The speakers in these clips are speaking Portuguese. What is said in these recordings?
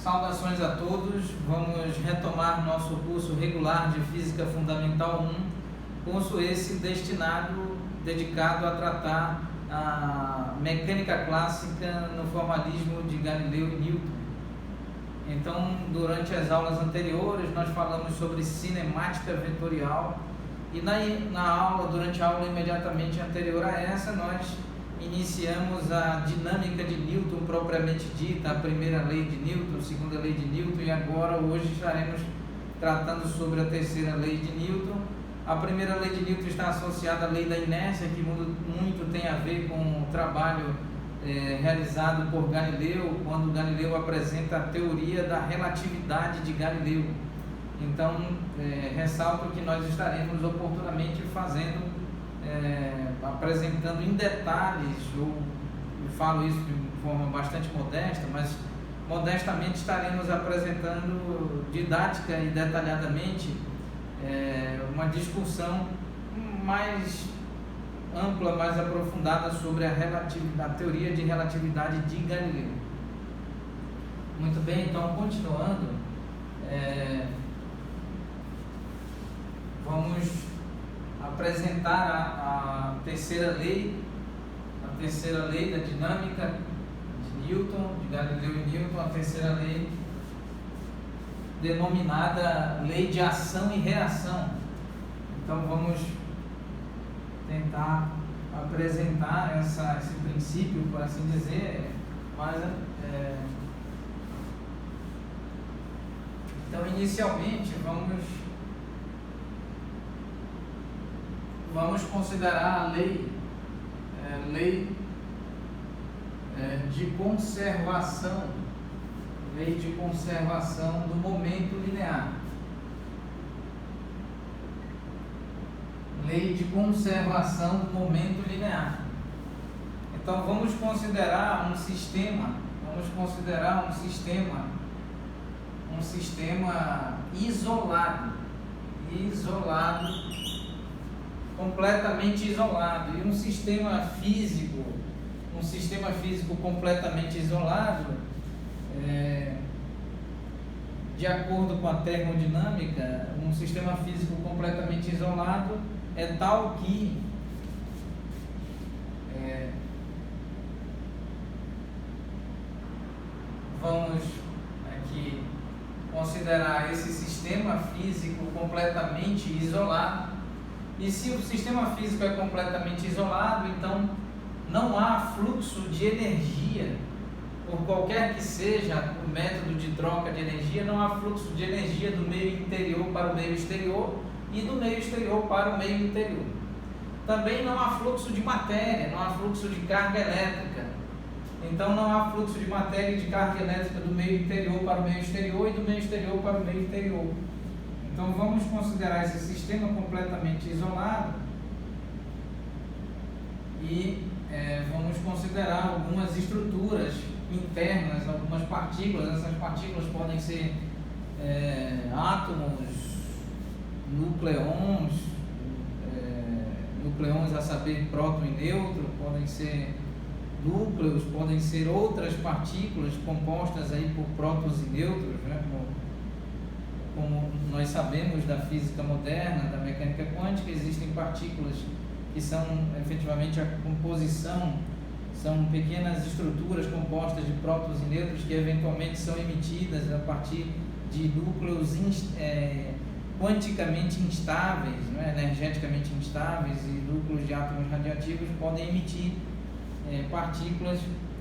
Saudações a todos, vamos retomar nosso curso regular de Física Fundamental 1, curso esse dedicado a tratar a mecânica clássica no formalismo de Galileu e Newton. Então, durante as aulas anteriores, nós falamos sobre cinemática vetorial e durante a aula imediatamente anterior a essa, nós iniciamos a dinâmica de Newton propriamente dita, a primeira lei de Newton, a segunda lei de Newton, e agora, hoje, estaremos tratando sobre a terceira lei de Newton. A primeira lei de Newton está associada à lei da inércia, que muito tem a ver com o trabalho realizado por Galileu, quando Galileu apresenta a teoria da relatividade de Galileu. Então, ressalto que nós estaremos oportunamente apresentando em detalhes, eu falo isso de forma bastante modesta, mas modestamente estaremos apresentando didática e detalhadamente uma discussão mais ampla, mais aprofundada sobre a teoria de relatividade de Galileu. Muito bem, então continuando, vamos apresentar a terceira lei da dinâmica de Newton, de Galileu e Newton, a terceira lei denominada lei de ação e reação. Então vamos tentar apresentar esse princípio, por assim dizer, então inicialmente vamos considerar a lei de conservação do momento linear. Lei de conservação do momento linear. Então vamos considerar um sistema isolado, completamente isolado, e um sistema físico completamente isolado, de acordo com a termodinâmica, um sistema físico completamente isolado é tal que vamos aqui considerar esse sistema físico completamente isolado. E se o sistema físico é completamente isolado, então não há fluxo de energia, por qualquer que seja o método de troca de energia, não há fluxo de energia do meio interior para o meio exterior e do meio exterior para o meio interior. Também não há fluxo de matéria, não há fluxo de carga elétrica. Então não há fluxo de matéria e de carga elétrica do meio interior para o meio exterior e do meio exterior para o meio interior. Então vamos considerar esse sistema completamente isolado e vamos considerar algumas estruturas internas, algumas partículas. Essas partículas podem ser átomos, núcleons, a saber, próton e nêutron, podem ser núcleos, podem ser outras partículas compostas aí por prótons e nêutrons, né? Como nós sabemos da física moderna, da mecânica quântica, existem partículas que são efetivamente a composição, são pequenas estruturas compostas de prótons e nêutrons que eventualmente são emitidas a partir de núcleos quanticamente instáveis, né, energeticamente instáveis, e núcleos de átomos radioativos podem emitir partículas,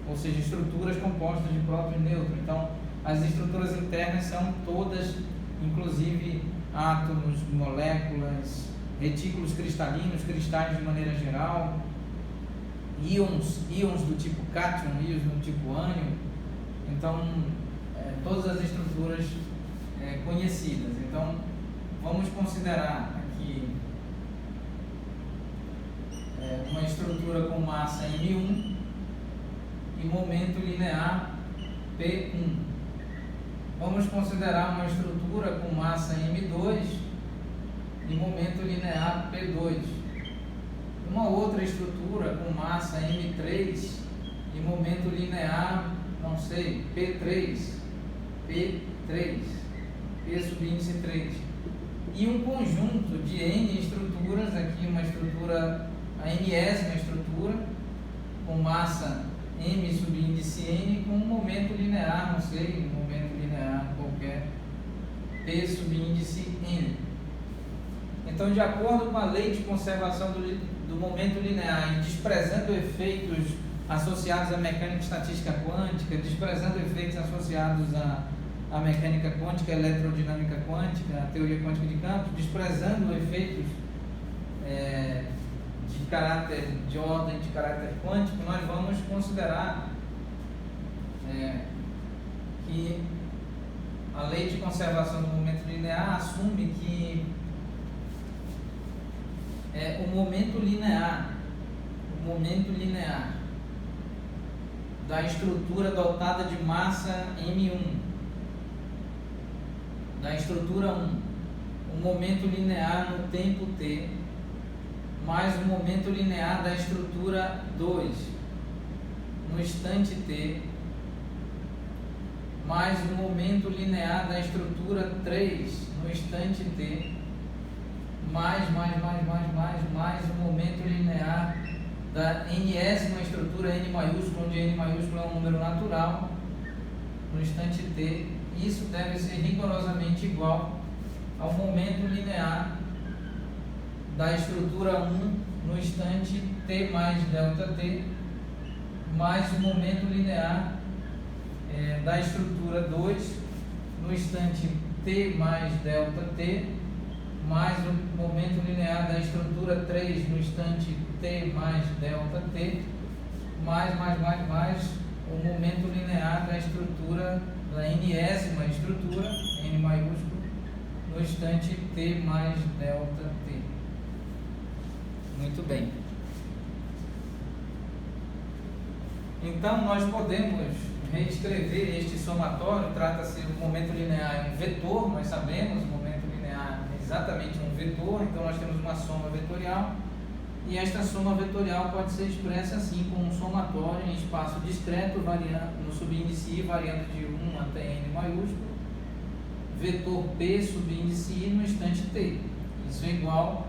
ou seja, estruturas compostas de próton e nêutron. Então, as estruturas internas são todas, inclusive átomos, moléculas, retículos cristalinos, cristais de maneira geral, íons do tipo cátion, íons do tipo ânion. Então, todas as estruturas conhecidas. Então, vamos considerar aqui uma estrutura com massa M1 e momento linear P1. Vamos considerar uma estrutura com massa M2 e momento linear P2. Uma outra estrutura com massa M3 e momento linear, P3. P3, P subíndice 3. E um conjunto de N estruturas, aqui uma estrutura, a Nésima estrutura, com massa M subíndice N, com um momento linear, não sei, um momento linear qualquer, P subíndice N. Então, de acordo com a lei de conservação do momento linear e desprezando efeitos associados à mecânica estatística quântica, desprezando efeitos associados à mecânica quântica, eletrodinâmica quântica, a teoria quântica de campos, desprezando efeitos de ordem de caráter quântico, nós vamos considerar que a lei de conservação do momento linear assume que o momento linear da estrutura dotada de massa M1, da estrutura 1, o momento linear no tempo t, mais o momento linear da estrutura 2 no instante t, mais o momento linear da estrutura 3 no instante t, mais o momento linear da Nésima estrutura N maiúsculo, onde N maiúsculo é um número natural, no instante t. Isso deve ser rigorosamente igual ao momento linear da estrutura 1 no instante t mais delta t, mais o momento linear da estrutura 2 no instante t mais delta t, mais o momento linear da estrutura 3 no instante t mais delta t, mais o momento linear da estrutura, da Nésima estrutura, N maiúsculo, no instante t mais delta t. Muito bem. Então, nós podemos reescrever este somatório. Trata-se do momento linear em um vetor, nós sabemos, o momento linear é exatamente um vetor, então nós temos uma soma vetorial, e esta soma vetorial pode ser expressa assim, como um somatório em espaço discreto, variando no subíndice I, variando de 1 até N maiúsculo, vetor P subíndice I no instante t. Isso é igual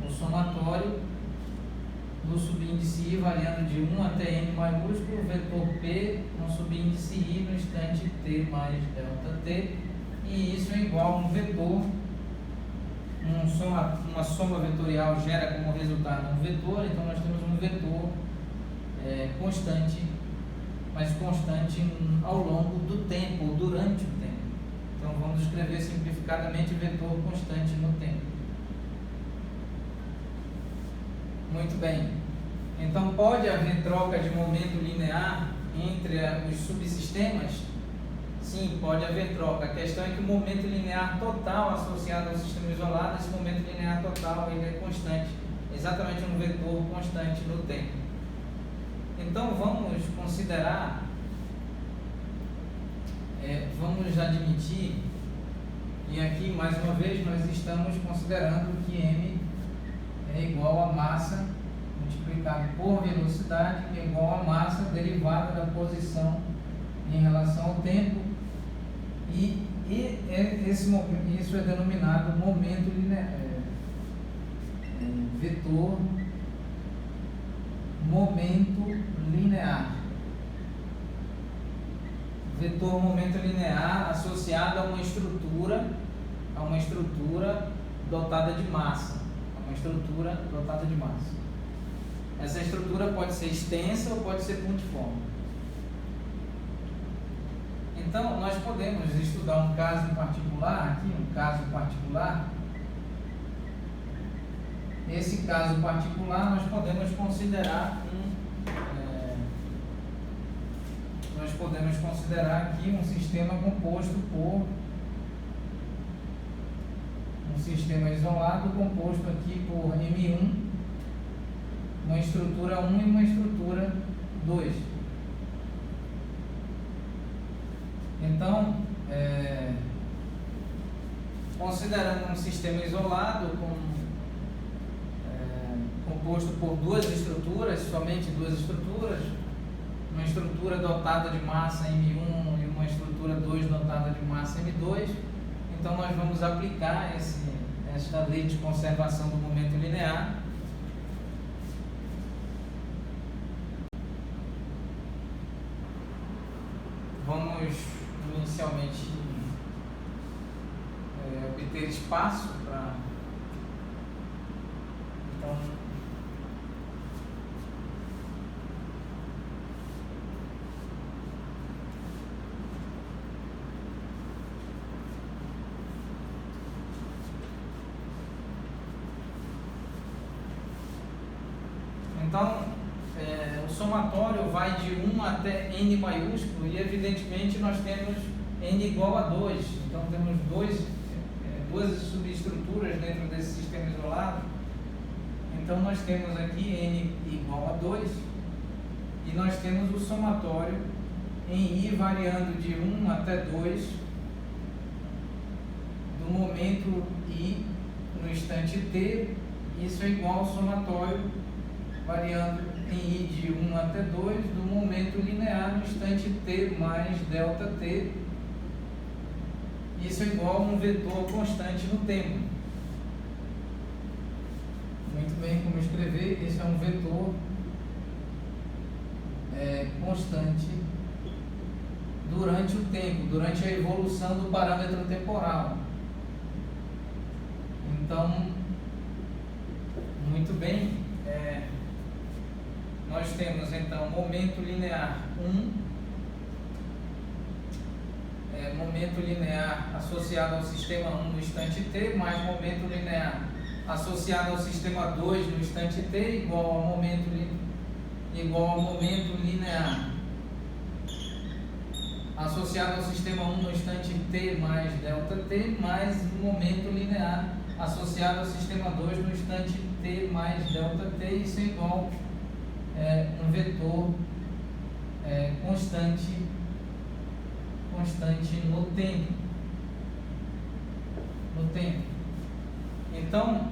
ao somatório no subíndice I variando de 1 até N maiúsculo, vetor P no subíndice I no instante t mais delta t, e isso é igual a um vetor, uma soma vetorial gera como resultado um vetor, então nós temos um vetor constante, mas constante ao longo do tempo, ou durante o tempo. Então vamos escrever simplificadamente vetor constante no tempo. Muito bem. Então, pode haver troca de momento linear entre os subsistemas? Sim, pode haver troca. A questão é que o momento linear total associado ao sistema isolado, esse momento linear total ele é constante, exatamente um vetor constante no tempo. Então, vamos considerar, vamos admitir, e aqui, mais uma vez, nós estamos considerando que M é igual a massa multiplicado por velocidade, que é igual a massa derivada da posição em relação ao tempo, e isso é denominado momento linear, vetor momento linear. Vetor momento linear associado a uma estrutura dotada de massa. Essa estrutura pode ser extensa ou pode ser pontiforme. Então, nós podemos estudar um caso particular aqui, Esse caso particular, nós podemos considerar aqui um sistema composto por um sistema isolado composto aqui por M1, uma estrutura 1 e uma estrutura 2. Então, considerando um sistema isolado composto por duas estruturas, somente duas estruturas, uma estrutura dotada de massa M1 e uma estrutura 2 dotada de massa M2. Então nós vamos aplicar esta lei de conservação do momento linear. Vamos inicialmente obter espaço para... Então, o somatório vai de 1 até n maiúsculo e, evidentemente, nós temos n igual a 2. Então, temos duas subestruturas dentro desse sistema isolado. Então, nós temos aqui n igual a 2 e nós temos o somatório em i variando de 1 até 2 do momento i no instante t. Isso é igual ao somatório variando em i de 1 até 2 do momento linear no instante t mais delta t. Isso é igual a um vetor constante no tempo. Muito bem, como escrever? Esse é um vetor constante durante o tempo, durante a evolução do parâmetro temporal. Então, muito bem, nós temos então momento linear 1, momento linear associado ao sistema 1 no instante t, mais momento linear associado ao sistema 2 no instante t, igual ao momento linear associado ao sistema 1 no instante t mais delta t, mais o momento linear associado ao sistema 2 no instante t mais delta t. Isso é igual um vetor constante no tempo. Então,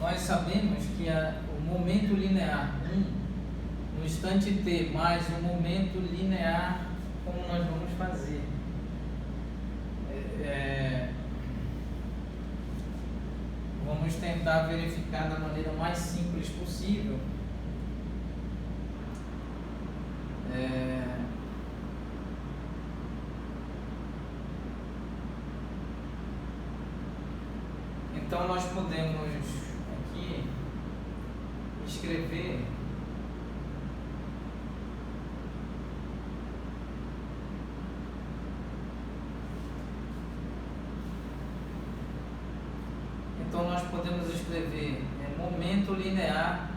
nós sabemos que o momento linear 1 no instante t mais o momento linear, como nós vamos fazer? Vamos tentar verificar da maneira mais simples possível. Então nós podemos aqui escrever momento linear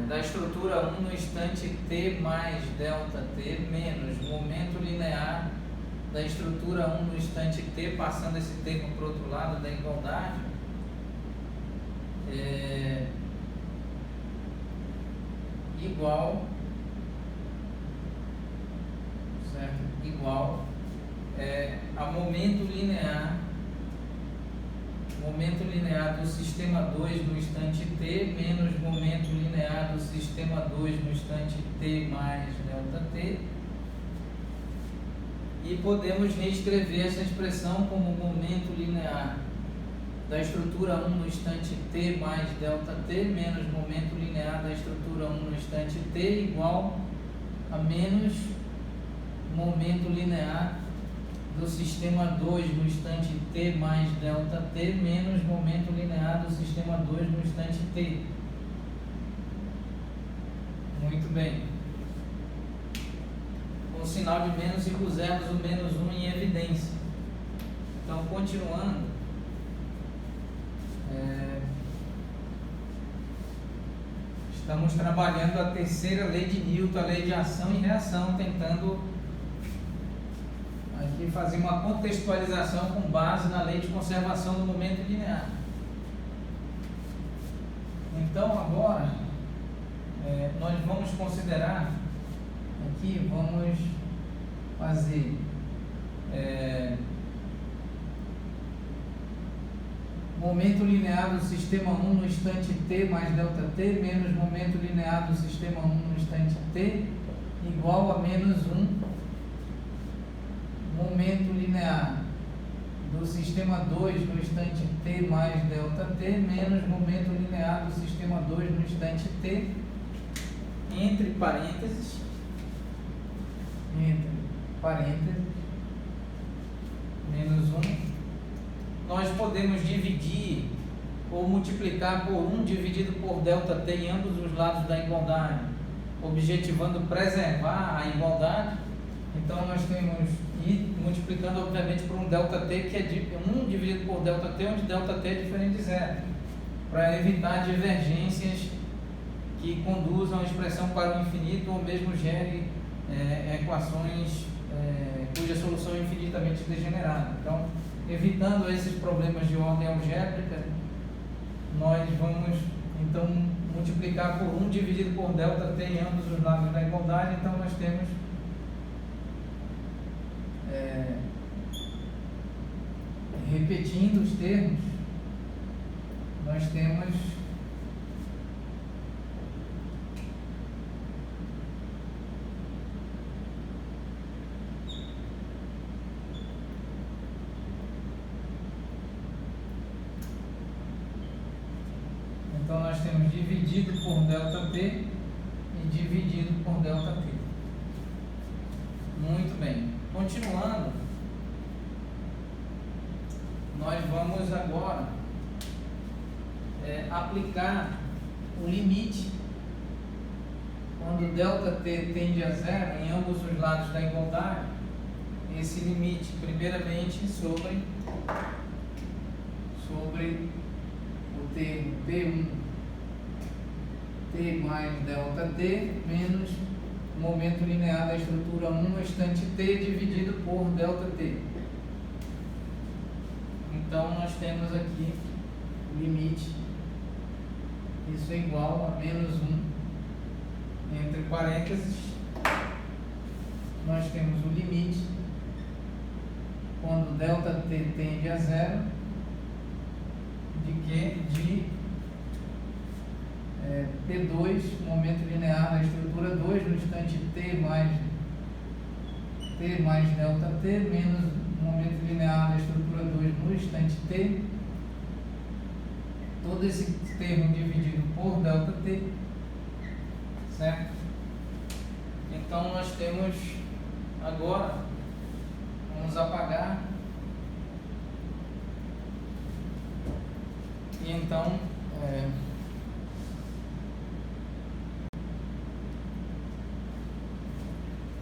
da estrutura 1 no instante t mais delta t menos momento linear da estrutura 1 no instante t, passando esse termo para o outro lado da igualdade, igual, certo? Igual a momento linear do sistema 2 no instante t menos momento linear do sistema 2 no instante t mais delta t. E podemos reescrever essa expressão como momento linear da estrutura 1 no instante t mais delta t menos momento linear da estrutura 1 no instante t igual a menos momento linear do sistema 2 no instante t mais delta t menos momento linear do sistema 2 no instante t. Muito bem. Com o sinal de menos, e pusemos o menos 1 em evidência. Então, continuando, estamos trabalhando a terceira lei de Newton, a lei de ação e reação, tentando aqui fazer uma contextualização com base na lei de conservação do momento linear. Então, agora, nós vamos considerar aqui, vamos fazer momento linear do sistema 1 no instante t mais ΔT menos momento linear do sistema 1 no instante t igual a menos 1 momento linear do sistema 2 no instante t mais ΔT menos momento linear do sistema 2 no instante t, entre parênteses, menos 1. Nós podemos dividir ou multiplicar por 1 dividido por ΔT em ambos os lados da igualdade, objetivando preservar a igualdade. Então nós temos ir multiplicando obviamente por um ΔT que é 1 dividido por ΔT, onde ΔT é diferente de zero, para evitar divergências que conduzam a expressão para o infinito ou mesmo gere equações cuja solução é infinitamente degenerada. Então, evitando esses problemas de ordem algébrica, nós vamos então multiplicar por 1 dividido por ΔT em ambos os lados da igualdade. Então nós temos repetindo os termos, nós temos dividido por ΔT e dividido por ΔT. Muito bem. Continuando, nós vamos agora aplicar o limite quando ΔT tende a zero em ambos os lados da igualdade. Esse limite, primeiramente, sobre o termo P1 T mais ΔT menos o momento linear da estrutura 1 no instante t dividido por ΔT. Então nós temos aqui o limite, isso é igual a menos 1, entre parênteses, nós temos o limite quando ΔT tende a zero de P2, momento linear da estrutura 2 no instante t mais ΔT menos momento linear da estrutura 2 no instante t, todo esse termo dividido por ΔT, certo? Então nós temos agora, vamos apagar, e então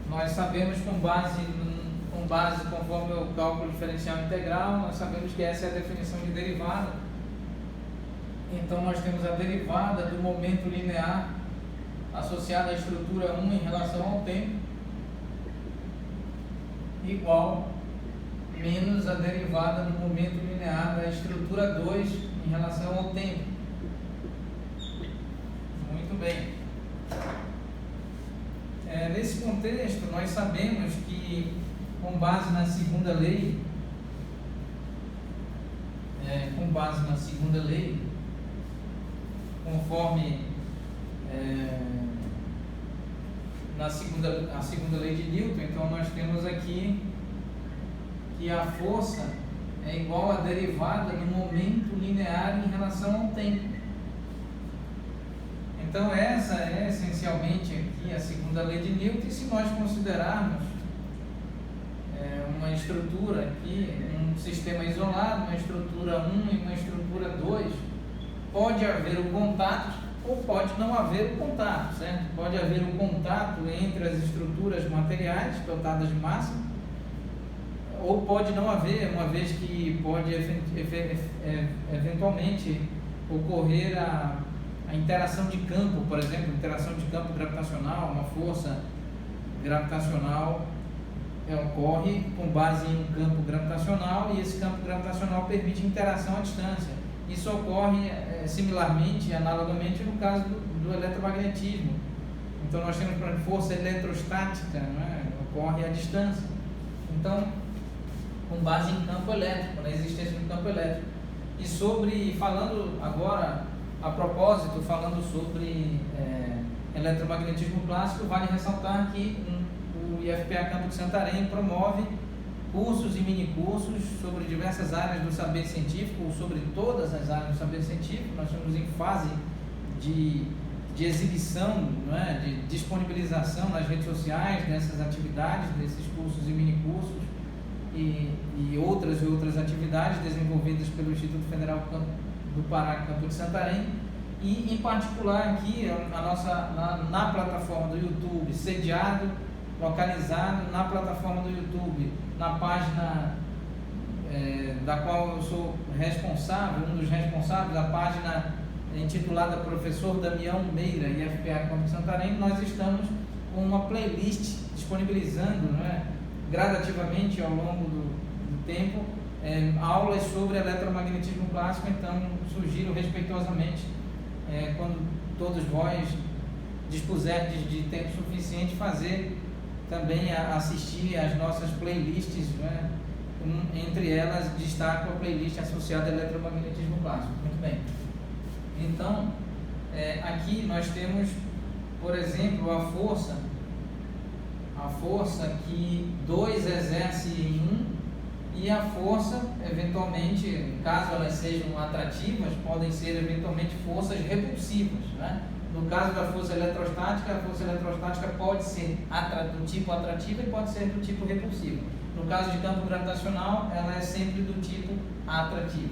nós sabemos com base conforme o cálculo diferencial integral, nós sabemos que essa é a definição de derivada. Então nós temos a derivada do momento linear associada à estrutura 1 em relação ao tempo igual menos a derivada do momento linear da estrutura 2 em relação ao tempo. Muito bem. Nesse contexto, nós sabemos que, com base na segunda lei, conforme a segunda lei de Newton, então nós temos aqui que a força é igual à derivada do momento linear em relação ao tempo. Então essa é essencialmente aqui a segunda lei de Newton, e se nós considerarmos uma estrutura aqui, um sistema isolado, uma estrutura 1 e uma estrutura 2, pode haver o contato ou pode não haver o contato, certo? Pode haver o contato entre as estruturas materiais dotadas de massa, ou pode não haver, uma vez que pode eventualmente ocorrer a interação de campo, por exemplo, interação de campo gravitacional, uma força gravitacional ocorre com base em um campo gravitacional, e esse campo gravitacional permite interação à distância. Isso ocorre similarmente, analogamente, no caso do eletromagnetismo. Então nós temos, por exemplo, força eletrostática, né? Ocorre à distância. Então, com base em campo elétrico, na existência do campo elétrico. falando agora, a propósito, falando sobre eletromagnetismo clássico, vale ressaltar que o IFPA Campo de Santarém promove cursos e minicursos sobre diversas áreas do saber científico, ou sobre todas as áreas do saber científico. Nós estamos em fase de exibição, não é? De disponibilização nas redes sociais dessas atividades, desses cursos e minicursos e outras atividades desenvolvidas pelo Instituto Federal do Pará, Campo de Santarém, e em particular aqui na plataforma do YouTube, sediado, localizado na plataforma do YouTube, na página da qual eu sou responsável, um dos responsáveis, a página intitulada Professor Damião Meira, IFPA Campo de Santarém. Nós estamos com uma playlist disponibilizando, não é, gradativamente ao longo do tempo, aulas sobre eletromagnetismo clássico. Então, sugiro respeitosamente, quando todos vós dispuserdes de tempo suficiente, fazer também assistir às nossas playlists, né? Entre elas destaco a playlist associada ao eletromagnetismo clássico. Muito bem. Então, aqui nós temos, por exemplo, a força que 2 exerce em 1, e a força, eventualmente, caso elas sejam atrativas, podem ser eventualmente forças repulsivas, né? No caso da força eletrostática, a força eletrostática pode ser do tipo atrativa e pode ser do tipo repulsivo. No caso de campo gravitacional, ela é sempre do tipo atrativo.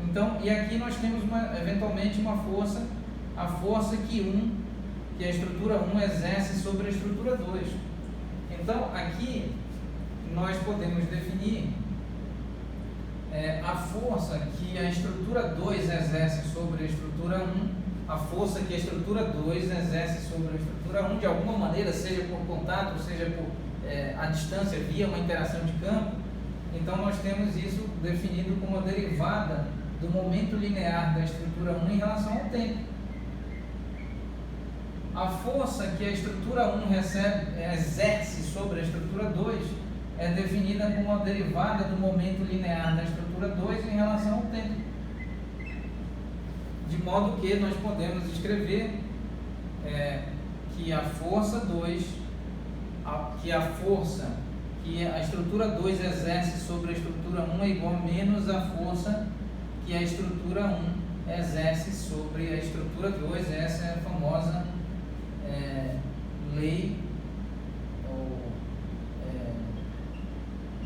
Então, e aqui nós temos eventualmente uma força, a força que a estrutura 1 exerce sobre a estrutura 2. Então, aqui nós podemos definir a força que a estrutura 2 exerce sobre a estrutura 1, a força que a estrutura 2 exerce sobre a estrutura 1, de alguma maneira, seja por contato, seja por a distância, via uma interação de campo. Então, nós temos isso definido como a derivada do momento linear da estrutura 1 em relação ao tempo. A força que a estrutura 1 exerce sobre a estrutura 2 é definida como a derivada do momento linear da estrutura 2 em relação ao tempo. De modo que nós podemos escrever que a força 2, que a força que a estrutura 2 exerce sobre a estrutura 1 é igual a menos a força que a estrutura 1 exerce sobre a estrutura 2. Essa é a famosa lei, ou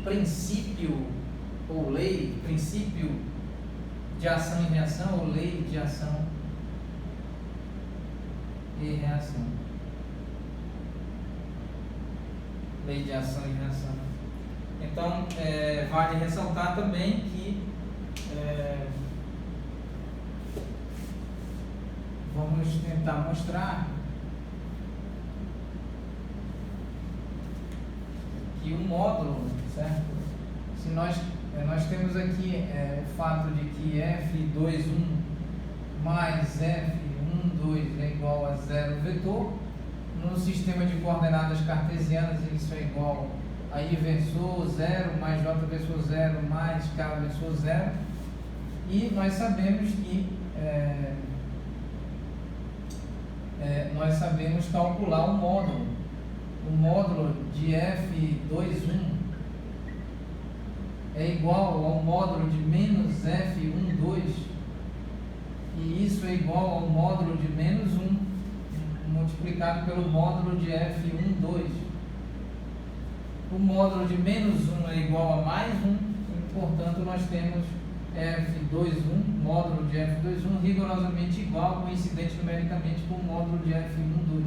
princípio de ação e reação, ou lei de ação e reação. Lei de ação e reação. Então, vale ressaltar também que vamos tentar mostrar que o módulo, certo? Se nós temos aqui o fato de que F21 mais F12 é igual a 0 vetor. No sistema de coordenadas cartesianas, isso é igual a I versor 0 mais J versor 0 mais K versor 0. E nós sabemos que nós sabemos calcular o módulo. O módulo de F21 é igual ao módulo de menos F12, e isso é igual ao módulo de menos 1 multiplicado pelo módulo de F12. O módulo de menos 1 é igual a mais 1, e, portanto, nós temos F21, módulo de F21, rigorosamente igual, coincidente numericamente com o módulo de F12.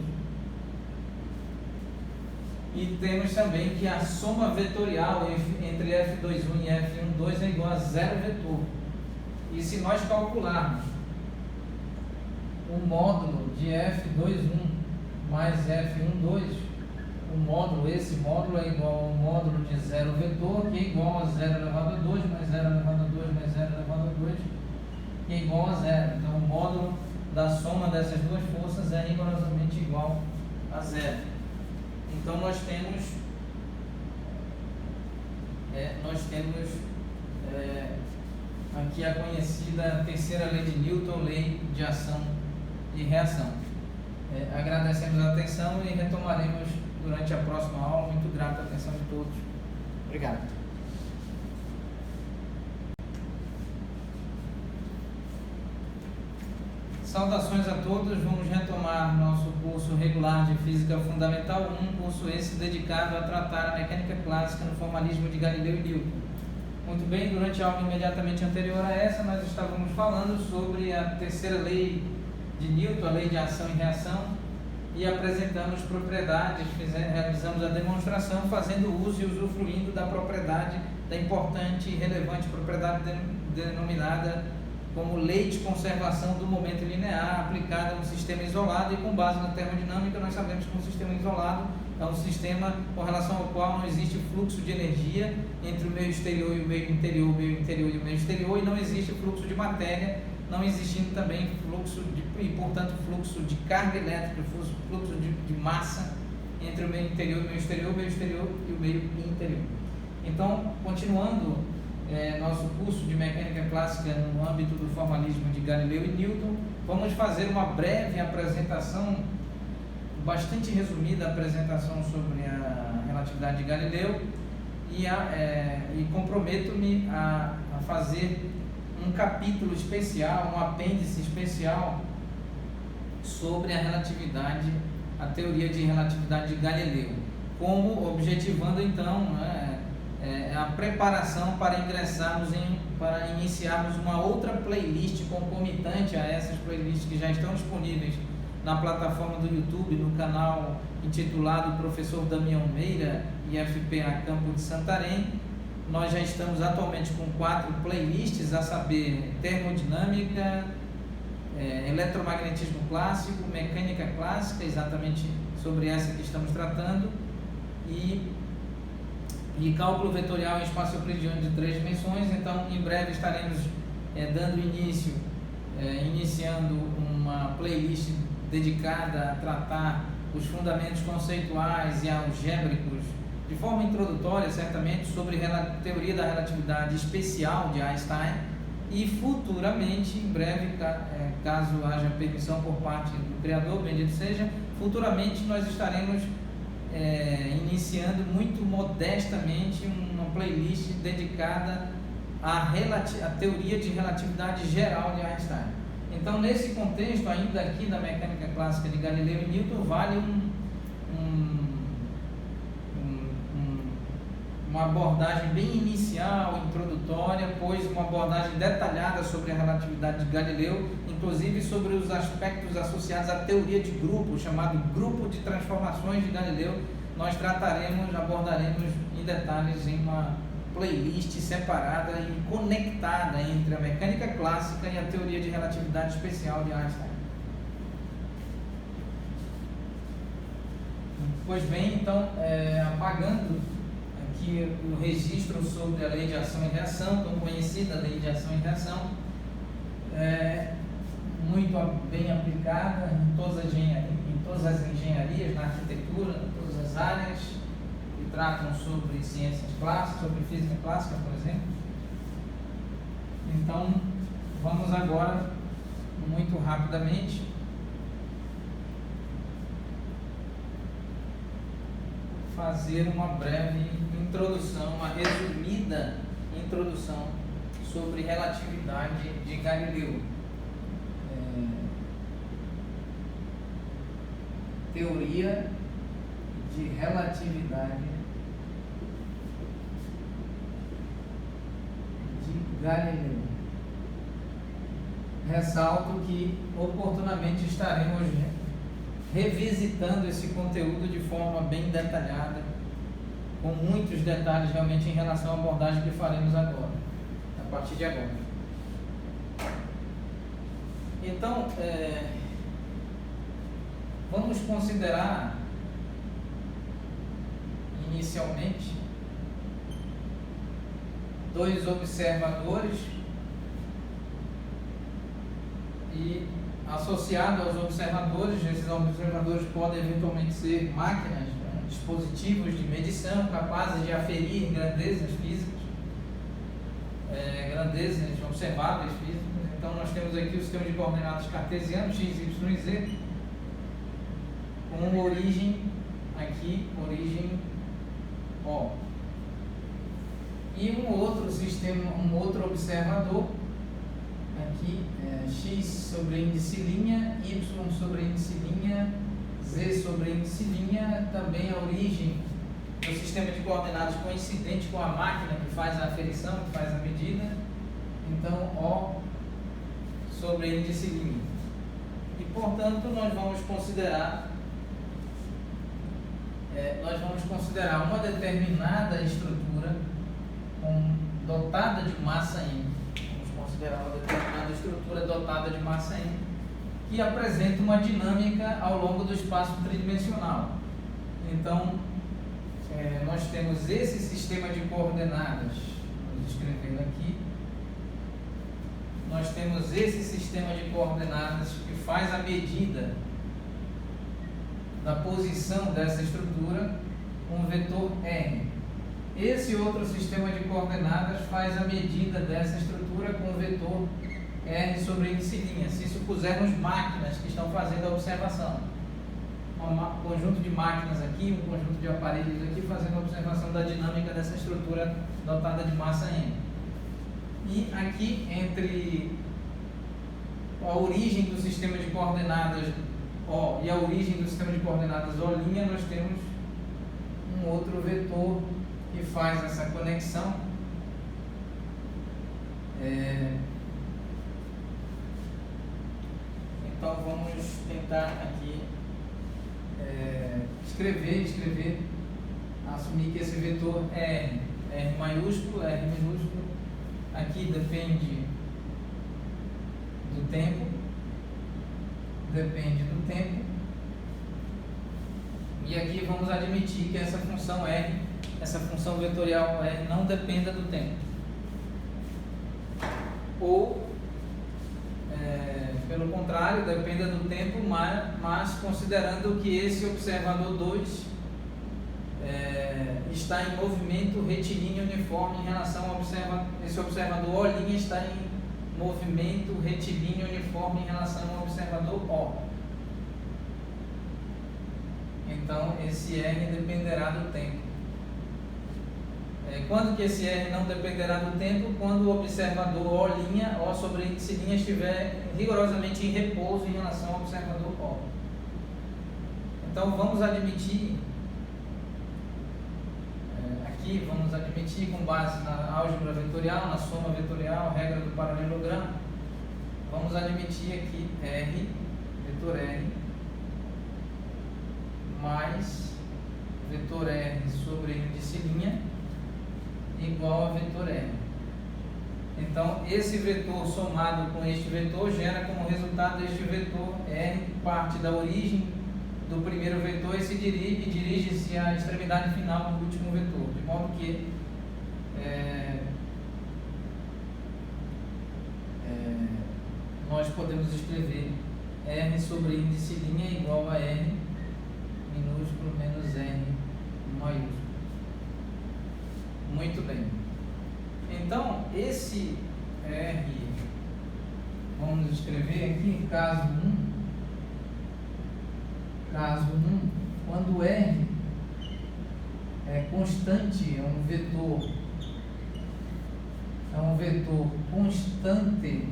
E temos também que a soma vetorial entre F21 e F12 é igual a 0 vetor. E se nós calcularmos o módulo de F21 mais F12, esse módulo é igual ao módulo de 0 vetor, que é igual a 0 elevado a 2, mais 0 elevado a 2, mais 0 elevado a 2, que é igual a 0. Então, o módulo da soma dessas duas forças é rigorosamente igual a 0. Então, nós temos aqui a conhecida terceira lei de Newton, lei de ação e reação. Agradecemos a atenção e retomaremos durante a próxima aula. Muito grato à atenção de todos. Obrigado. Saudações a todos. Vamos retomar nosso curso regular de Física Fundamental 1, curso esse dedicado a tratar a mecânica clássica no formalismo de Galileu e Newton. Muito bem, durante a aula imediatamente anterior a essa, nós estávamos falando sobre a terceira lei de Newton, a lei de ação e reação, e apresentamos propriedades, realizamos a demonstração fazendo uso e usufruindo da propriedade, da importante e relevante propriedade denominada como lei de conservação do momento linear, aplicada a um sistema isolado. E com base na termodinâmica, nós sabemos que um sistema isolado é um sistema com relação ao qual não existe fluxo de energia entre o meio exterior e o meio interior, o meio interior e o meio exterior, e não existe fluxo de matéria, não existindo também fluxo e portanto fluxo de carga elétrica, fluxo de massa entre o meio interior e o meio exterior e o meio interior. Então, continuando nosso curso de mecânica clássica no âmbito do formalismo de Galileu e Newton, vamos fazer uma breve apresentação, bastante resumida apresentação sobre a relatividade de Galileu, e comprometo-me a fazer um capítulo especial, um apêndice especial sobre a relatividade, a teoria de relatividade de Galileu, como objetivando então a preparação para iniciarmos uma outra playlist concomitante a essas playlists que já estão disponíveis na plataforma do YouTube, no canal intitulado Professor Damião Meira, IFPA Campo de Santarém. Nós já estamos atualmente com 4 playlists, a saber, termodinâmica, eletromagnetismo clássico, mecânica clássica, exatamente sobre essa que estamos tratando, e cálculo vetorial em espaço euclidiano de 3 dimensões. Então, em breve estaremos iniciando uma playlist dedicada a tratar os fundamentos conceituais e algébricos, de forma introdutória, certamente, sobre a teoria da relatividade especial de Einstein, e futuramente, em breve, caso haja permissão por parte do Criador, bendito seja, futuramente nós estaremos iniciando muito modestamente uma playlist dedicada à teoria de relatividade geral de Einstein. Então, nesse contexto, ainda aqui da mecânica clássica de Galileu e Newton, vale uma abordagem bem inicial, introdutória, pois uma abordagem detalhada sobre a relatividade de Galileu, inclusive sobre os aspectos associados à teoria de grupo, chamado grupo de transformações de Galileu, nós abordaremos em detalhes em uma playlist separada e conectada entre a mecânica clássica e a teoria de relatividade especial de Einstein. Pois bem, então, apagando aqui o registro sobre a lei de ação e reação, tão conhecida a lei de ação e reação, muito bem aplicada em todas as engenharias, na arquitetura, em todas as áreas que tratam sobre ciências clássicas, sobre física clássica, por exemplo. Então, vamos agora, muito rapidamente, fazer uma breve introdução, uma resumida introdução sobre relatividade de Galileu. Teoria de relatividade de Galileu. Ressalto que oportunamente estaremos revisitando esse conteúdo de forma bem detalhada, com muitos detalhes realmente em relação à abordagem que faremos agora, a partir de agora. Então, vamos considerar inicialmente 2 observadores e, associado aos observadores, esses observadores podem eventualmente ser máquinas, dispositivos de medição capazes de aferir grandezas físicas. grandezas observáveis físicas. Então nós temos aqui o sistema de coordenadas cartesiano, x, y e z, com origem aqui, origem O. E um outro sistema, um outro observador, aqui, x sobre índice linha, y sobre índice linha, z sobre índice linha, também a origem do sistema de coordenadas coincidente com a máquina que faz a aferição, que faz a medida. Então, O sobre índice linha. E, portanto, nós vamos considerar uma determinada estrutura dotada de massa M. Vamos considerar uma determinada estrutura dotada de massa M que apresenta uma dinâmica ao longo do espaço tridimensional. Então, nós temos esse sistema de coordenadas, vamos escrevendo aqui, nós temos esse sistema de coordenadas que faz a medida da posição dessa estrutura com o vetor R. Esse outro sistema de coordenadas faz a medida dessa estrutura com o vetor R sobre índice linha, se supusermos máquinas que estão fazendo a observação. Um conjunto de máquinas aqui, um conjunto de aparelhos aqui fazendo a observação da dinâmica dessa estrutura dotada de massa M. E aqui, entre a origem do sistema de coordenadas O e a origem do sistema de coordenadas O', nós temos um outro vetor que faz essa conexão. Então vamos tentar aqui escrever, assumir que esse vetor R maiúsculo, R minúsculo, aqui depende do tempo, e aqui vamos admitir que essa função R, essa função vetorial R não dependa do tempo. Ou, pelo contrário, dependa do tempo, mas considerando que esse observador 2 está em movimento retilíneo uniforme em relação ao esse observador O' está em movimento retilíneo uniforme em relação ao observador O. Então, esse R dependerá do tempo. Quando que esse R não dependerá do tempo? Quando o observador O' sobre índice linha estiver rigorosamente em repouso em relação ao observador O. Então, vamos admitir, com base na álgebra vetorial, na soma vetorial, regra do paralelogramo, vamos admitir aqui R, vetor R, mais vetor R sobre índice linha igual a vetor R. Então, esse vetor somado com este vetor gera como resultado este vetor R, parte da origem do primeiro vetor e dirige-se à extremidade final do último vetor, de modo que nós podemos escrever R sobre índice linha igual a R minúsculo menos R maiúsculo. Muito bem. Então, esse R, vamos escrever aqui, caso 1, quando R é constante, é um vetor constante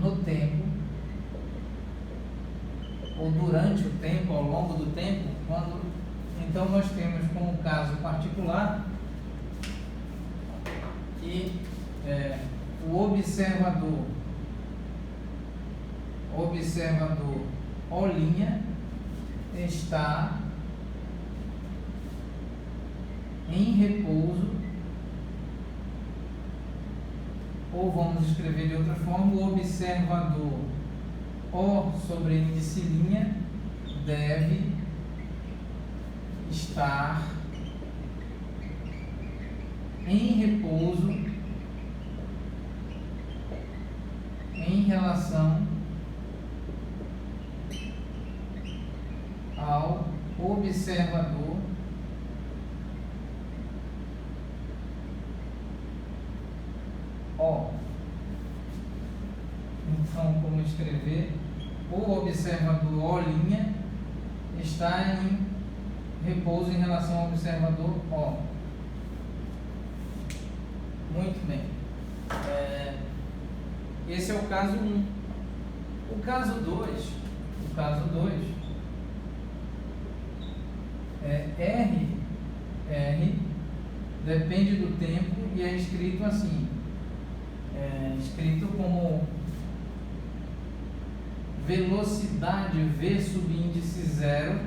no tempo, ou durante o tempo, ao longo do tempo, então nós temos como caso particular que o observador O' está em repouso, ou vamos escrever de outra forma, o observador O sobre índice linha deve estar em repouso em relação ao observador vamos escrever o observador O' está em repouso em relação ao observador O. Muito bem. Esse é o caso 1. O caso 2 R depende do tempo e é escrito assim. É escrito como velocidade V subíndice 0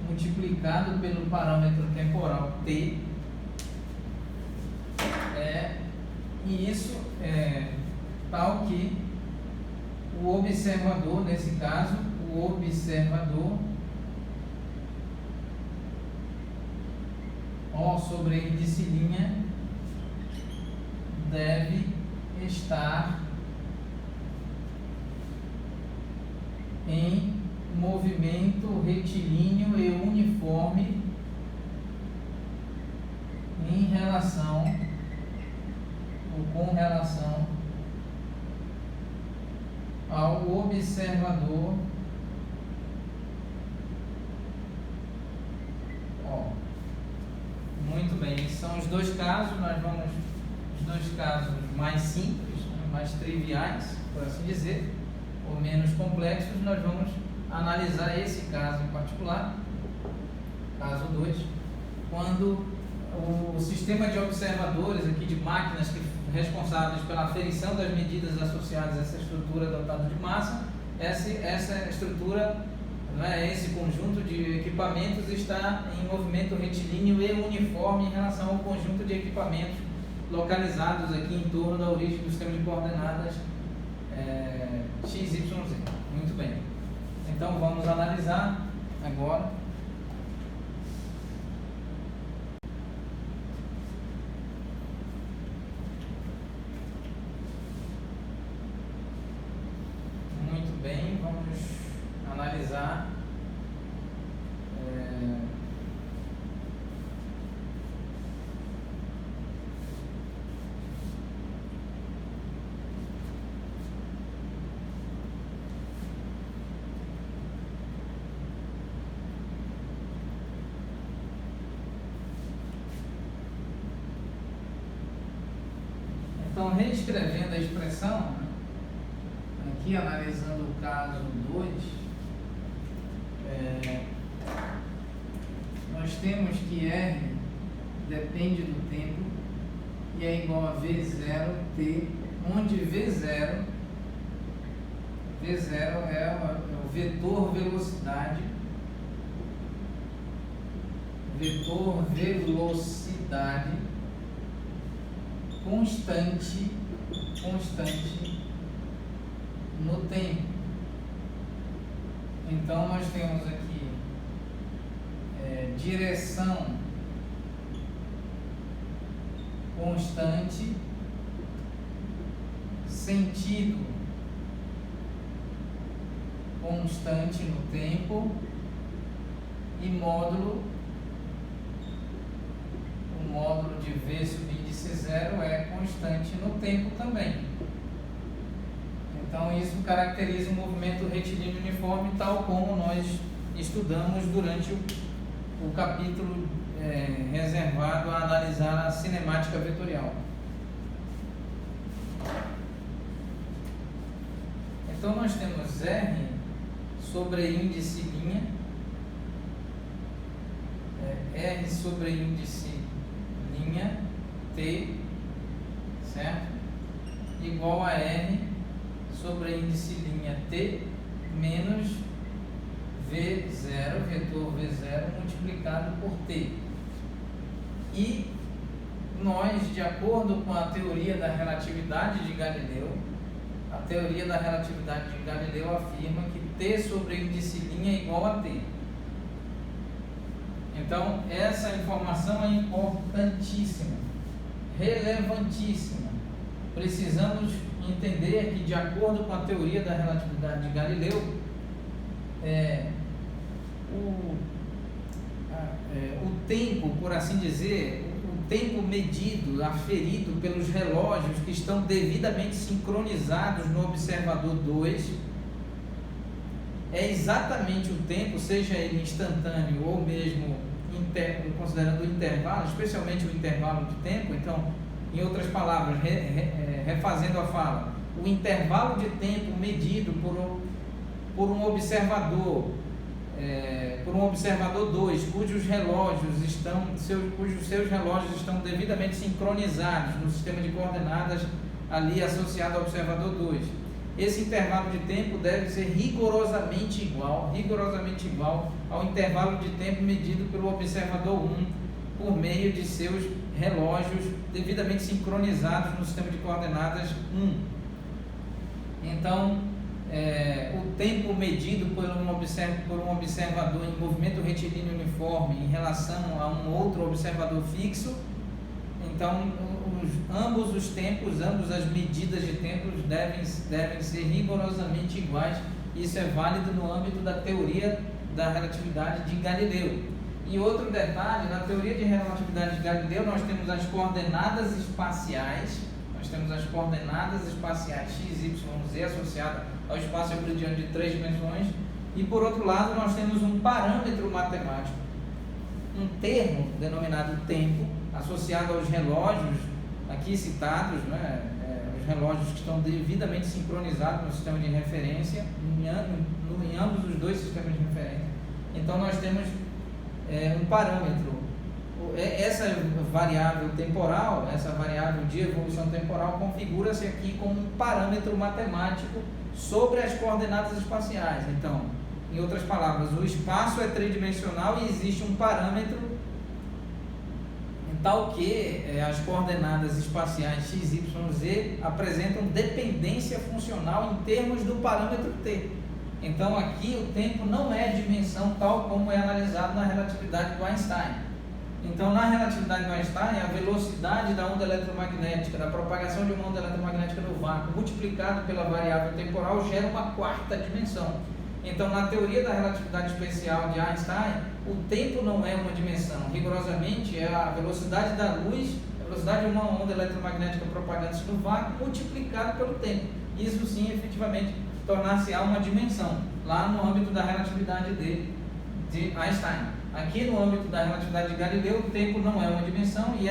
multiplicado pelo parâmetro temporal t. E isso é tal que o observador, nesse caso, o observador O sobre índice linha deve estar em movimento retilíneo e uniforme em relação ou com relação ao observador O. Muito bem, esses são os dois casos. Os dois casos mais simples, mais triviais, por assim dizer, ou menos complexos. Nós vamos analisar esse caso em particular, caso 2, quando o sistema de observadores aqui de máquinas responsáveis pela aferição das medidas associadas a essa estrutura dotada de massa, essa estrutura, esse conjunto de equipamentos está em movimento retilíneo e uniforme em relação ao conjunto de equipamentos localizados aqui em torno da origem do sistema de coordenadas x, y, z. Muito bem. Então vamos analisar agora analisar então, reescrevendo a expressão, aqui analisando o caso 2, nós temos que R depende do tempo e é igual a V0T, onde V0 é o vetor velocidade, constante no tempo. Então nós temos aqui direção constante, sentido constante no tempo e módulo, o módulo de V subíndice 0 é constante no tempo também. Então isso caracteriza o movimento retilíneo uniforme, tal como nós estudamos durante o capítulo reservado a analisar a cinemática vetorial. Então nós temos R sobre índice linha, R sobre índice linha T, certo? Igual a R sobre índice linha T menos V0, vetor V0 multiplicado por T. E nós, de acordo com a teoria da relatividade de Galileu, a teoria da relatividade de Galileu afirma que T sobre índice linha é igual a T. Então, essa informação é importantíssima, relevantíssima. Precisamos entender que, de acordo com a teoria da relatividade de Galileu, o tempo, por assim dizer, o tempo medido, aferido pelos relógios que estão devidamente sincronizados no observador 2, é exatamente o tempo, seja ele instantâneo ou mesmo considerando o intervalo, especialmente o intervalo de tempo. Então, em outras palavras, refazendo a fala, o intervalo de tempo medido por um observador, por um observador 2, cujos seus relógios estão devidamente sincronizados no sistema de coordenadas ali associado ao observador 2. Esse intervalo de tempo deve ser rigorosamente igual ao intervalo de tempo medido pelo observador 1 por meio de seus relógios devidamente sincronizados no sistema de coordenadas 1. Então, o tempo medido por um observador em movimento retilíneo uniforme em relação a um outro observador fixo, então ambos os tempos, ambas as medidas de tempos devem ser rigorosamente iguais. Isso é válido no âmbito da teoria da relatividade de Galileu. E outro detalhe, na teoria de relatividade de Galileu nós temos as coordenadas espaciais, x, y, z associada ao espaço euclidiano de 3 dimensões, e por outro lado nós temos um parâmetro matemático, um termo denominado tempo, associado aos relógios aqui citados, né? Os relógios que estão devidamente sincronizados no sistema de referência, em ambos os dois sistemas de referência. Então nós temos um parâmetro. Essa variável temporal, essa variável de evolução temporal, configura-se aqui como um parâmetro matemático sobre as coordenadas espaciais. Então, em outras palavras, o espaço é tridimensional e existe um parâmetro tal que as coordenadas espaciais x, y, z apresentam dependência funcional em termos do parâmetro t. Então aqui o tempo não é dimensão tal como é analisado na relatividade do Einstein. Então na relatividade do Einstein, a velocidade da onda eletromagnética, da propagação de uma onda eletromagnética no vácuo, multiplicado pela variável temporal, gera uma quarta dimensão. Então, na teoria da relatividade especial de Einstein, o tempo não é uma dimensão. Rigorosamente, é a velocidade da luz, a velocidade de uma onda eletromagnética propagando-se no vácuo, multiplicado pelo tempo. Isso sim, efetivamente, tornar-se-á uma dimensão, lá no âmbito da relatividade de Einstein. Aqui, no âmbito da relatividade de Galileu, o tempo não é uma dimensão e,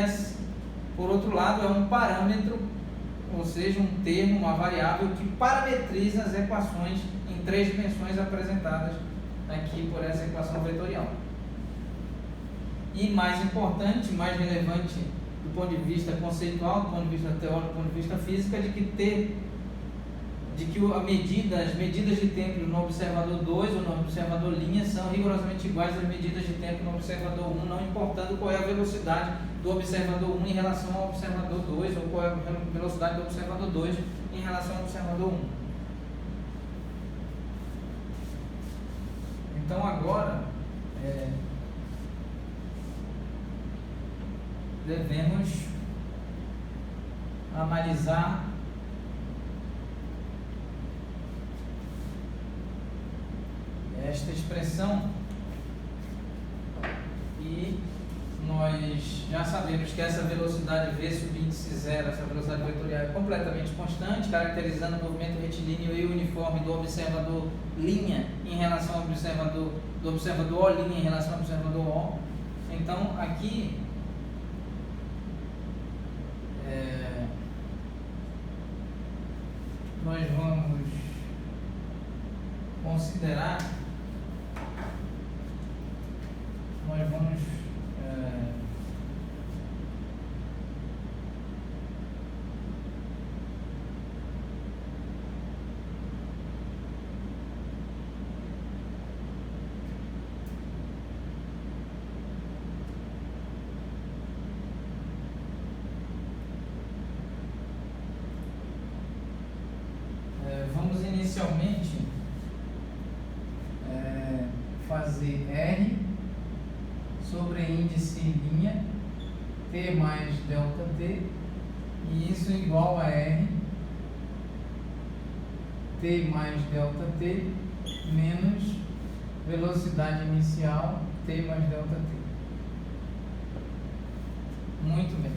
por outro lado, é um parâmetro, ou seja, um termo, uma variável que parametriza as equações em 3 dimensões apresentadas aqui por essa equação vetorial. E mais importante, mais relevante do ponto de vista conceitual, do ponto de vista teórico, do ponto de vista físico, é as medidas de tempo no observador 2 ou no observador linha são rigorosamente iguais às medidas de tempo no observador 1, não importando qual é a velocidade do observador 1 em relação ao observador 2 ou qual é a velocidade do observador 2 em relação ao observador 1. Então agora devemos analisar esta expressão, e nós já sabemos que essa velocidade V subíndice zero, essa velocidade vetorial, é completamente constante, caracterizando o movimento retilíneo e uniforme do observador linha em relação ao observador, do observador O linha em relação ao observador O. Então aqui nós vamos considerar, vamos inicialmente fazer R sobre índice linha T mais delta T, e isso é igual a R T mais delta T menos velocidade inicial T mais delta T. Muito bem.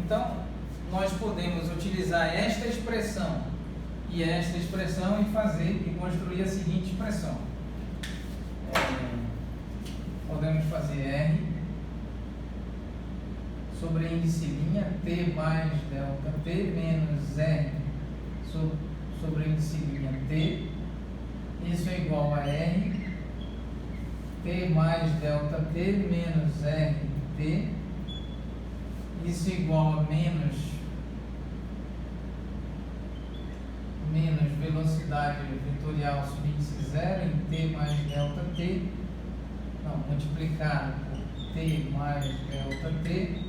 Então, nós podemos utilizar esta expressão e esta expressão e construir a seguinte expressão. podemos fazer R sobre índice linha T mais delta T menos R sobre índice linha T. Isso é igual a R T mais delta T menos R T. Isso é igual a menos velocidade vetorial subíndice 0 em T mais delta T, não, multiplicado por T mais delta T,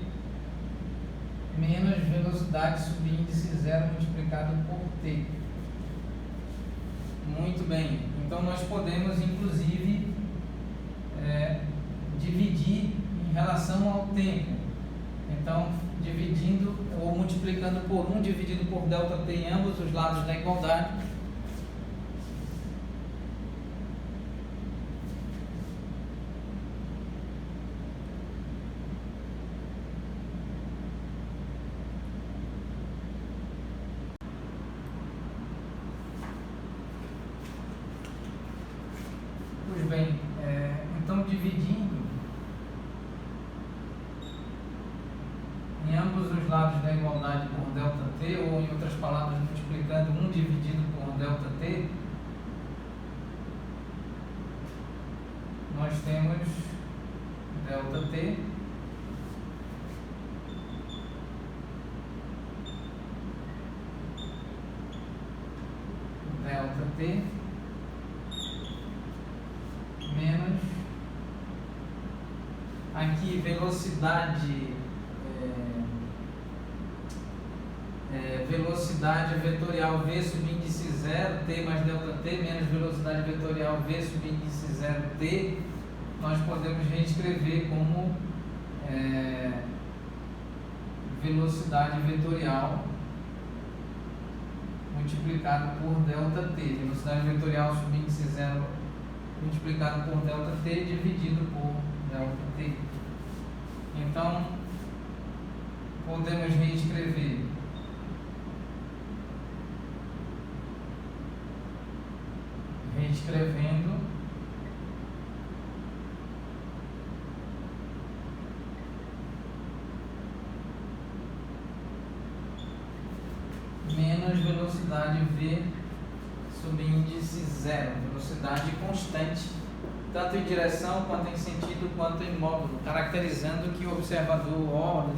menos velocidade subíndice 0 multiplicado por T. Muito bem, então nós podemos inclusive dividir em relação ao tempo. Então, dividindo ou multiplicando por 1 dividido por delta T em ambos os lados da igualdade. Pois bem, então dividindo em ambos os lados da igualdade por delta T, ou em outras palavras, multiplicando 1 dividido por delta T, nós temos delta T menos aqui velocidade vetorial V subíndice 0, T mais delta T, menos velocidade vetorial V subíndice 0, T, nós podemos reescrever como velocidade vetorial multiplicado por delta T, velocidade vetorial subíndice 0 multiplicado por delta T dividido por delta T. Então, podemos reescrever reescrevendo menos velocidade V subíndice 0, velocidade constante, tanto em direção, quanto em sentido, quanto em módulo, caracterizando que o observador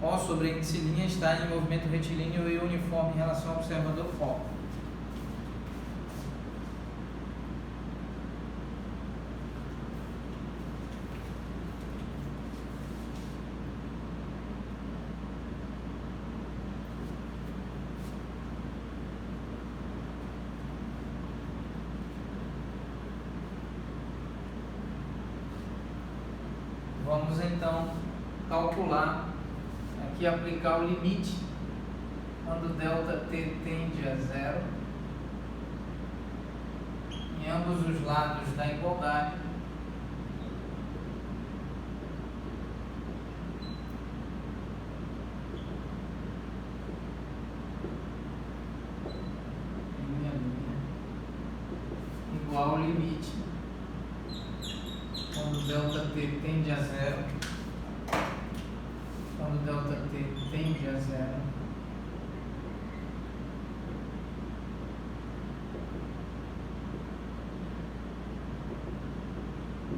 O sobre índice linha está em movimento retilíneo e uniforme em relação ao observador O. Vamos então calcular, aqui aplicar o limite quando delta T tende a 0 em ambos os lados da igualdade igual ao limite quando delta T tende a 0, quando delta T tende a 0,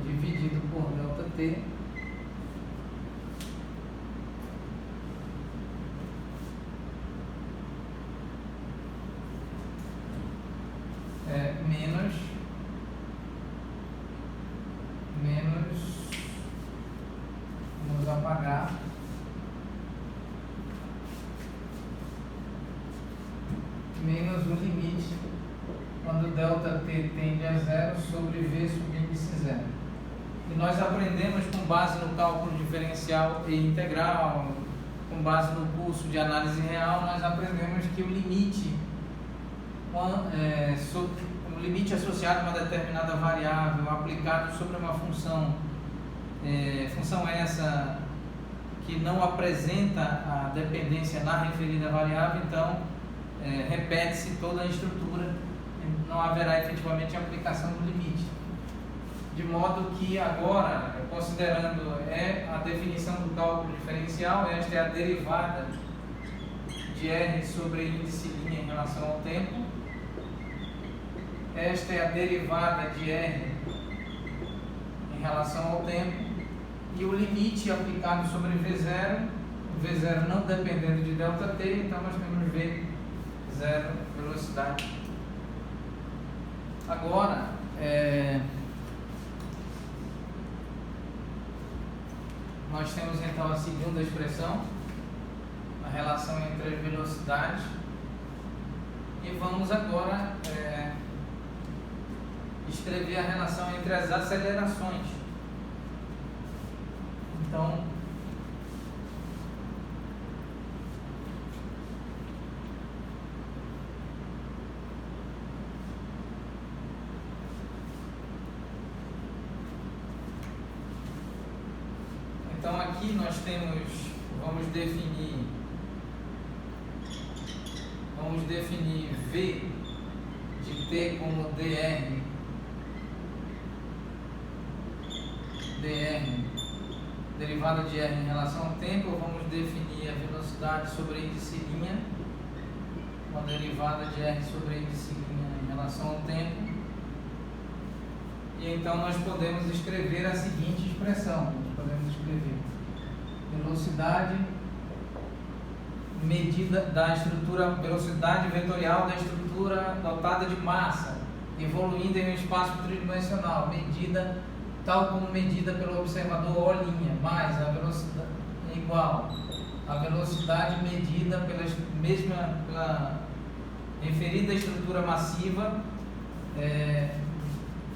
dividido por delta T menos, vamos apagar, menos o limite quando delta T tende a 0 sobre V subíndice 0. E nós aprendemos com base no cálculo diferencial e integral, com base no curso de análise real, nós aprendemos que o limite associado a uma determinada variável aplicado sobre uma função, função essa que não apresenta a dependência na referida variável, então repete-se toda a estrutura, não haverá efetivamente aplicação do limite. de modo que agora, considerando a definição do cálculo diferencial, esta é a derivada de R sobre índice linha em relação ao tempo. Esta é a derivada de R em relação ao tempo. E o limite aplicado sobre V0, V0 não dependendo de ΔT, então nós temos V0 velocidade. Agora, nós temos então a segunda expressão, a relação entre as velocidades, e vamos agora escrever a relação entre as acelerações. Então aqui nós vamos definir V de T como dr, derivada de R em relação ao tempo. Vamos definir a velocidade sobre índice linha, com a derivada de R sobre índice linha em relação ao tempo. E então nós podemos escrever a seguinte expressão. Nós podemos escrever velocidade medida da estrutura, velocidade vetorial da estrutura dotada de massa, evoluindo em um espaço tridimensional, medida tal como medida pelo observador O', mais a velocidade igual a velocidade medida pela referida estrutura massiva,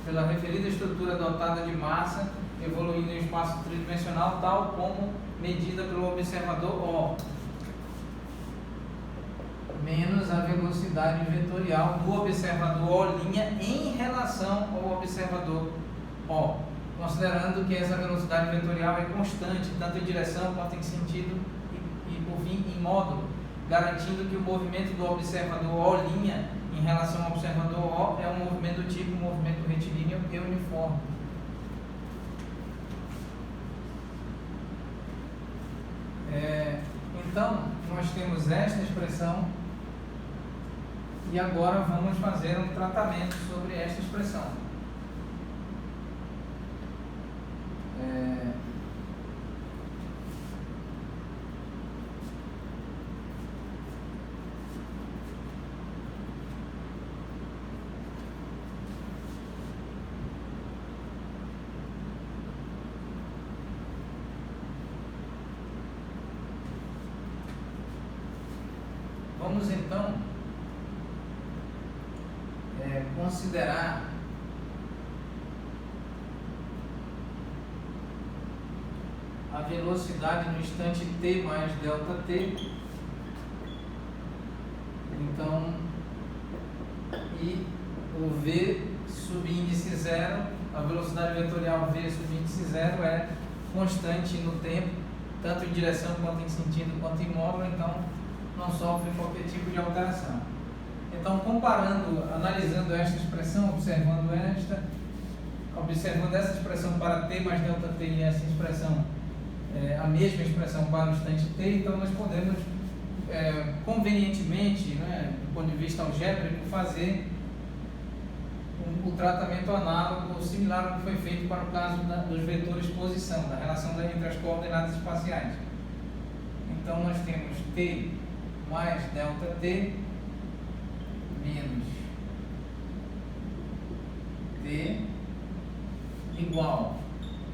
pela referida estrutura dotada de massa, evoluindo em um espaço tridimensional, tal como medida pelo observador O, menos a velocidade vetorial do observador O' em relação ao observador O, considerando que essa velocidade vetorial é constante, tanto em direção quanto em sentido e por fim, em módulo, garantindo que o movimento do observador O' em relação ao observador O é um movimento do tipo movimento retilíneo e uniforme. Então, nós temos esta expressão e agora vamos fazer um tratamento sobre esta expressão. Vamos então considerar a velocidade no instante t mais ΔT. Então, e o V subíndice 0, a velocidade vetorial V subíndice 0 é constante no tempo, tanto em direção quanto em sentido quanto em módulo, então não sofre qualquer tipo de alteração. Então, analisando esta expressão, observando essa expressão para t mais ΔT e essa expressão, a mesma expressão para o instante t, então nós podemos convenientemente, do ponto de vista algébrico, fazer o tratamento análogo, similar ao que foi feito para o caso dos vetores posição, da relação entre as coordenadas espaciais. Então nós temos t mais ΔT menos t igual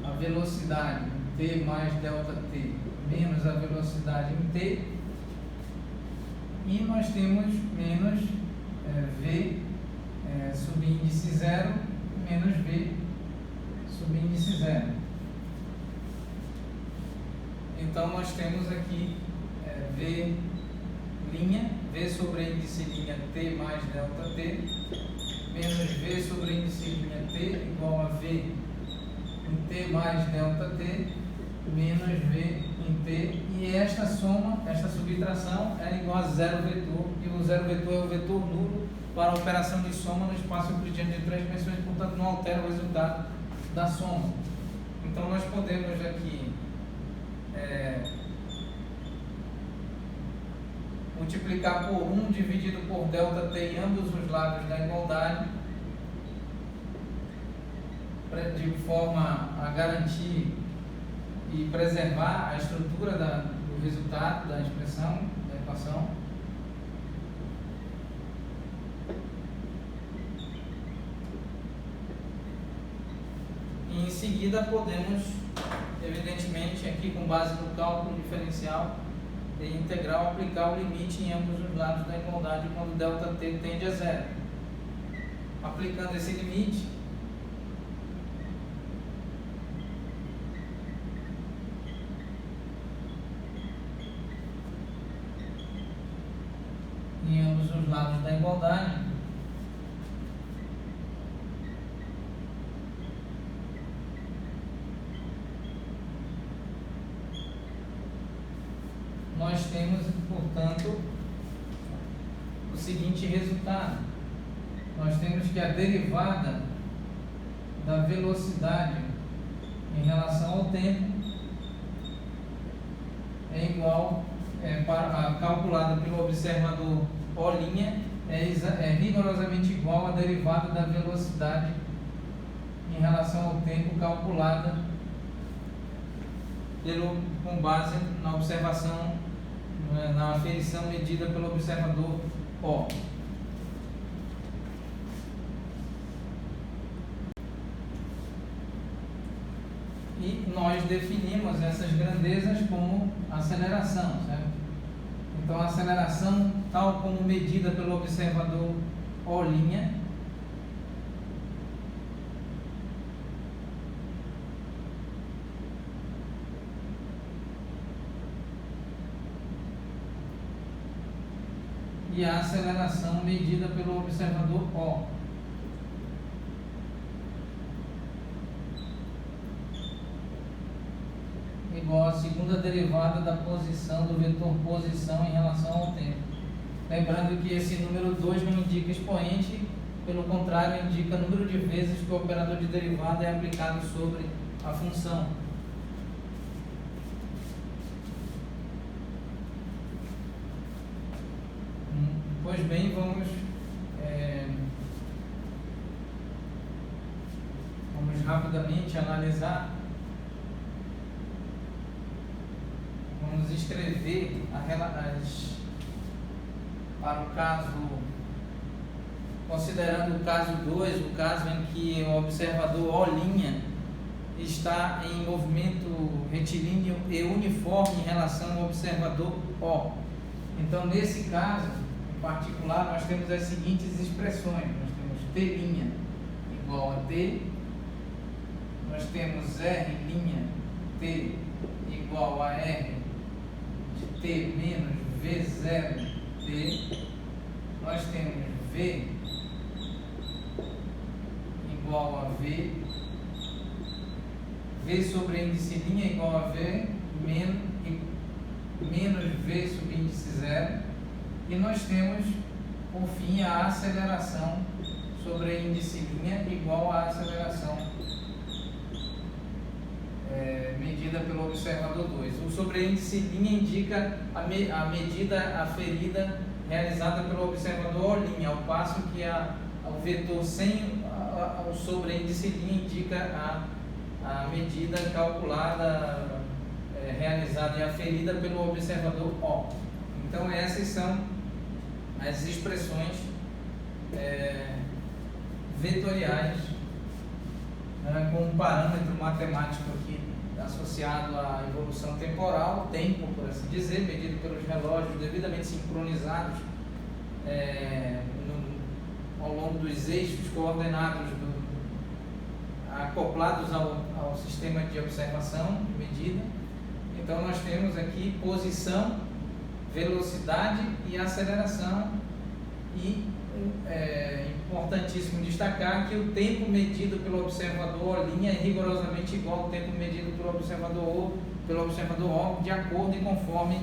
a velocidade t mais ΔT menos a velocidade em t, e nós temos menos V subíndice 0 menos V subíndice 0. Então nós temos aqui V sobre índice linha t mais ΔT menos V sobre índice linha t igual a V em t mais ΔT menos V em t, e esta soma, esta subtração é igual a zero vetor, e o zero vetor é o vetor nulo para a operação de soma no espaço euclidiano de 3 dimensões, portanto não altera o resultado da soma. Então nós podemos aqui multiplicar por 1 dividido por ΔT em ambos os lados da igualdade, de forma a garantir e preservar a estrutura do resultado da expressão, da equação. E em seguida podemos, evidentemente, aqui com base no cálculo diferencial e integral, aplicar o limite em ambos os lados da igualdade quando ΔT tende a zero. Aplicando esse limite, em ambos os lados da igualdade, nós temos, portanto, o seguinte resultado. Nós temos que a derivada da velocidade em relação ao tempo é igual, calculada pelo observador O', é rigorosamente igual à derivada da velocidade em relação ao tempo calculada com base na observação, na aferição medida pelo observador O. E nós definimos essas grandezas como aceleração, certo? Então, a aceleração, tal como medida pelo observador O', e a aceleração medida pelo observador O. Igual à segunda derivada da posição do vetor posição em relação ao tempo. Lembrando que esse número 2 não indica expoente, pelo contrário, indica número de vezes que o operador de derivada é aplicado sobre a função. Pois bem, vamos rapidamente analisar. Vamos escrever para o caso, considerando o caso 2, o caso em que o observador O' está em movimento retilíneo e uniforme em relação ao observador O. Então, nesse caso, em particular, nós temos as seguintes expressões. Nós temos T' igual a T, nós temos R'T igual a R de T menos V0T, nós temos V igual a V, V sobre índice linha igual a V menos V subíndice 0, e nós temos, por fim, a aceleração sobre índice linha igual à aceleração medida pelo observador 2. O sobreíndice linha indica a medida aferida realizada pelo observador O', ao passo que o vetor sem o sobreíndice linha indica a medida calculada, realizada e aferida pelo observador O. Então, essas são as expressões vetoriais, com um parâmetro matemático aqui associado à evolução temporal, tempo, por assim dizer, medido pelos relógios devidamente sincronizados ao longo dos eixos coordenados acoplados ao sistema de observação, de medida. Então, nós temos aqui posição, velocidade e aceleração, e importantíssimo destacar que o tempo medido pelo observador O' é rigorosamente igual ao tempo medido pelo observador O, de acordo e conforme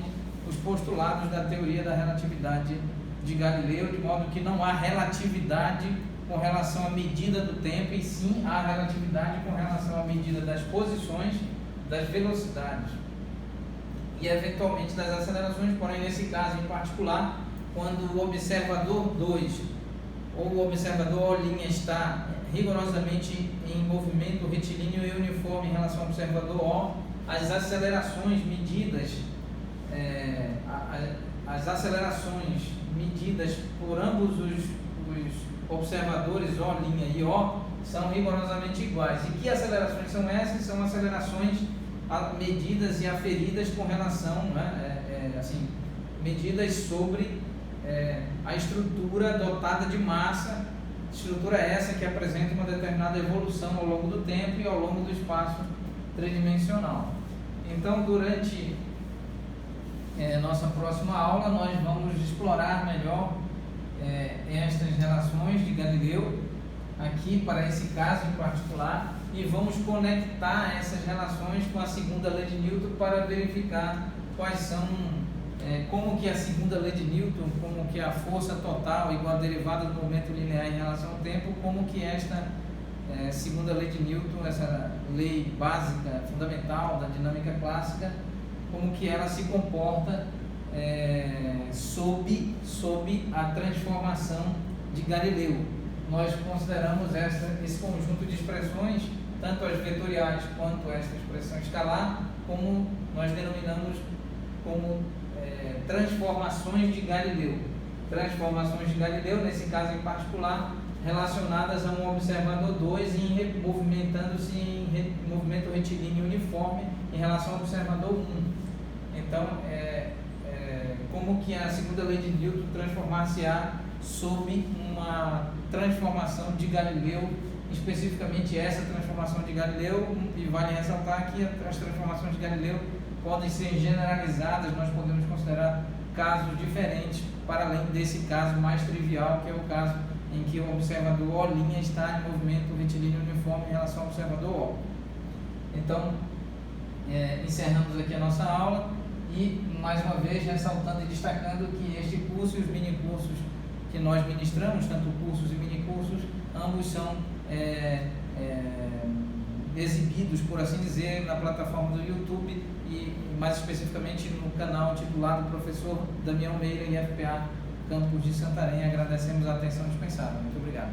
os postulados da teoria da relatividade de Galileu, de modo que não há relatividade com relação à medida do tempo, e sim a relatividade com relação à medida das posições, das velocidades e eventualmente das acelerações. Porém, nesse caso em particular, quando o observador 2 ou o observador O' está rigorosamente em movimento retilíneo e uniforme em relação ao observador O, as acelerações medidas por ambos os observadores O' e O são rigorosamente iguais. E que acelerações são essas? São acelerações medidas e aferidas com relação, medidas sobre a estrutura dotada de massa, estrutura essa que apresenta uma determinada evolução ao longo do tempo e ao longo do espaço tridimensional. Então, durante nossa próxima aula, nós vamos explorar melhor estas relações de Galileu, aqui para esse caso em particular, e vamos conectar essas relações com a segunda lei de Newton para verificar quais são, como que a segunda lei de Newton, como que a força total igual à derivada do momento linear em relação ao tempo, como que esta segunda lei de Newton, essa lei básica, fundamental da dinâmica clássica, como que ela se comporta sob a transformação de Galileu. Nós consideramos esse conjunto de expressões, tanto as vetoriais quanto esta expressão escalar, como nós denominamos como transformações de Galileu. Transformações de Galileu, nesse caso em particular, relacionadas a um observador 2 e movimentando-se em movimento retilíneo uniforme em relação ao observador 1. Então, como que a segunda lei de Newton transformar-se-á sob uma transformação de Galileu, especificamente essa transformação de Galileu, e vale ressaltar que as transformações de Galileu podem ser generalizadas, nós podemos considerar casos diferentes, para além desse caso mais trivial, que é o caso em que o observador O' está em movimento retilíneo uniforme em relação ao observador O. Então, encerramos aqui a nossa aula e, mais uma vez, ressaltando e destacando que este curso e os minicursos que nós ministramos, tanto cursos e minicursos, ambos são exibidos, por assim dizer, na plataforma do YouTube e, mais especificamente, no canal titulado Professor Damião Meira, IFPA, Campus de Santarém. Agradecemos a atenção dispensada. Muito obrigado.